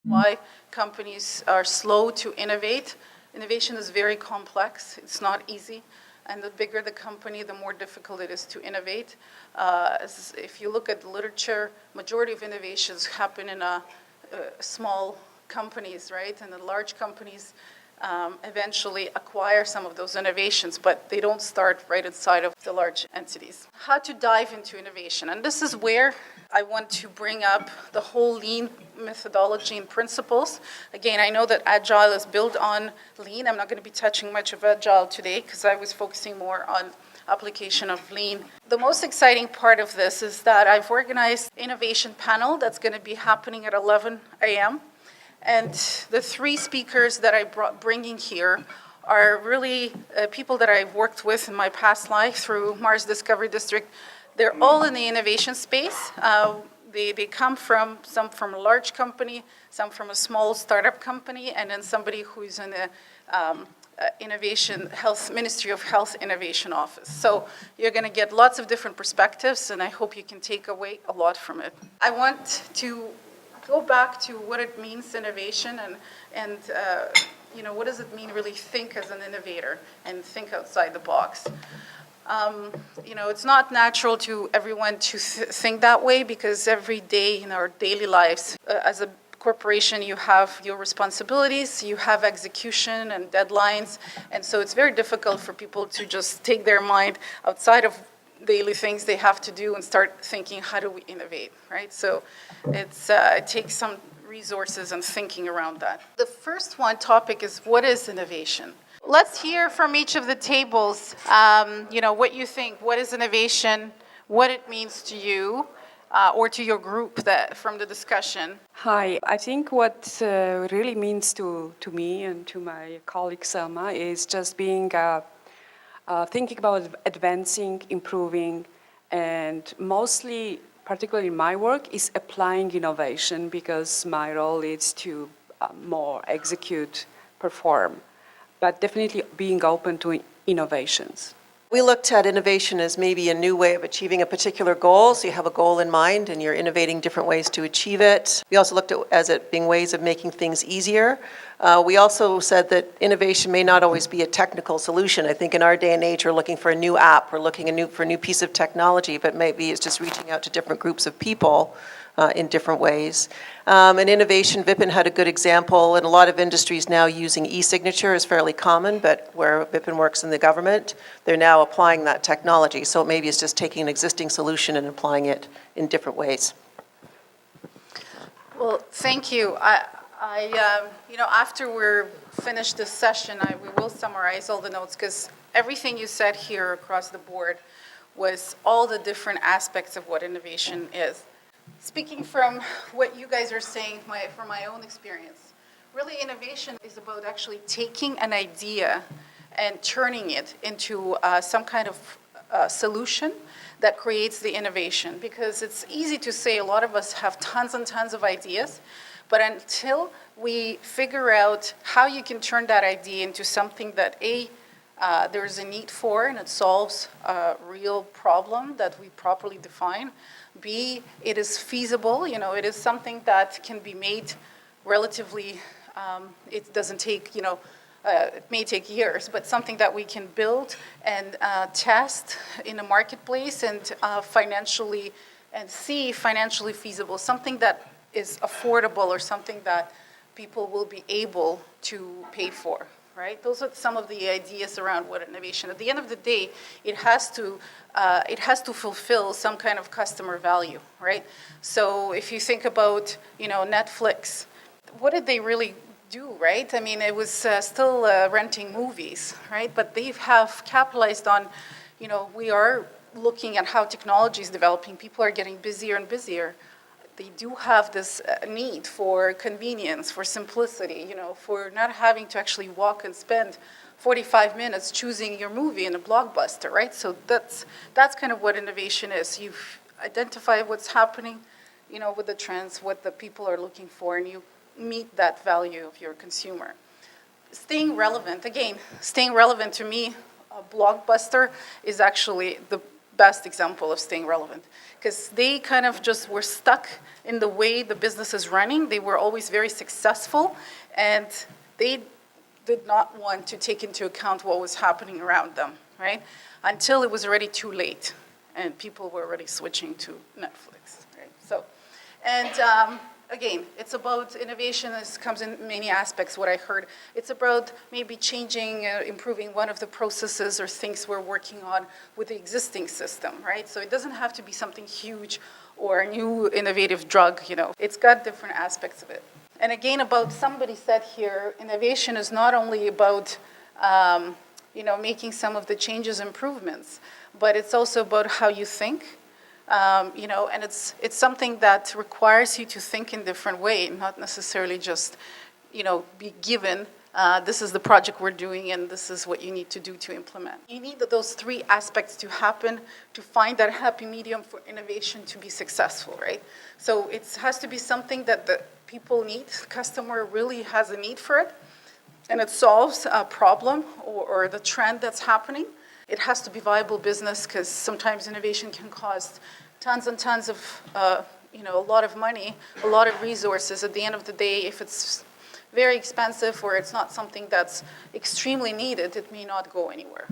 Why companies are slow to innovate. Innovation is very complex. It's not easy. And the bigger the company, the more difficult it is to innovate. If you look at the literature, majority of innovations happen in small companies, right? And the large companies eventually acquire some of those innovations, but they don't start right inside of the large entities. How to dive into innovation. And this is where I want to bring up the whole lean methodology and principles. Again, I know that Agile is built on lean. I'm not going to be touching much of Agile today because I was focusing more on application of lean. The most exciting part of this is that I've organized innovation panel that's going to be happening at 11 a.m. And the three speakers that I'm bringing here are really people that I've worked with in my past life through Mars Discovery District. They're all in the innovation space. They come from some from a large company, some from a small startup company, and then somebody who's in the Ministry of Health Innovation Office. So you're going to get lots of different perspectives, and I hope you can take away a lot from it. I want to go back to what it means, innovation, and what does it mean really think as an innovator and think outside the box. It's not natural to everyone to think that way because every day in our daily lives, as a corporation, you have your responsibilities, you have execution and deadlines, and so it's very difficult for people to just take their mind outside of daily things they have to do and start thinking, how do we innovate, right? So it takes some resources and thinking around that. The first topic is, what is innovation? Let's hear from each of the tables, what you think, what is innovation, what it means to you, or to your group from the discussion. Hi, I think what really means to me and to my colleague Selma is just being thinking about advancing, improving, and mostly, particularly in my work, is applying innovation because my role is to more execute, perform, but definitely being open to innovations. We looked at innovation as maybe a new way of achieving a particular goal. So you have a goal in mind and you're innovating different ways to achieve it. We also looked at it being ways of making things easier. We also said that innovation may not always be a technical solution. I think in our day and age, we're looking for a new app, we're looking for a new piece of technology, but maybe it's just reaching out to different groups of people in different ways. And innovation, Vipin had a good example, and a lot of industries now using e-signature is fairly common, but where Vipin works in the government, they're now applying that technology. So maybe it's just taking an existing solution and applying it in different ways. Well, thank you. After we're finished this session, we will summarize all the notes because everything you said here across the board was all the different aspects of what innovation is. Speaking from what you guys are saying, from my own experience, really innovation is about actually taking an idea and turning it into some kind of solution that creates the innovation. Because it's easy to say a lot of us have tons and tons of ideas, but until we figure out how you can turn that idea into something that there's a need for and it solves a real problem that we properly define. B, it is feasible, it is something that can be made relatively, it doesn't take, it may take years, but something that we can build and test in a marketplace and financially feasible, something that is affordable or something that people will be able to pay for. Right? Those are some of the ideas around what innovation. At the end of the day, it has to fulfill some kind of customer value, right? So if you think about, Netflix, what did they really do, right? I mean, it was still renting movies, right? But they have capitalized on, we are looking at how technology is developing. People are getting busier and busier. They do have this need for convenience, for simplicity, for not having to actually walk and spend 45 minutes choosing your movie in a blockbuster, right? So that's kind of what innovation is. You identify what's happening, with the trends, what the people are looking for, and you meet that value of your consumer. Staying relevant to me, a blockbuster is actually the best example of staying relevant, because they kind of just were stuck in the way the business is running. They were always very successful, and they did not want to take into account what was happening around them, right? Until it was already too late, and people were already switching to Netflix, right? So, and again, it's about innovation. This comes in many aspects, what I heard. It's about maybe changing, improving one of the processes or things we're working on with the existing system, right? So it doesn't have to be something huge or a new innovative drug, you know. It's got different aspects of it. And again, about somebody said here, innovation is not only about, you know, making some of the changes, improvements, but it's also about how you think. You know, and it's something that requires you to think in different way, not necessarily just, you know, be given, this is the project we're doing and this is what you need to do to implement. You need those three aspects to happen to find that happy medium for innovation to be successful, right? So it has to be something that the people need, the customer really has a need for it, and it solves a problem or the trend that's happening. It has to be viable business, because sometimes innovation can cost tons and tons of, you know, a lot of money, a lot of resources. At the end of the day, if it's very expensive or it's not something that's extremely needed, it may not go anywhere.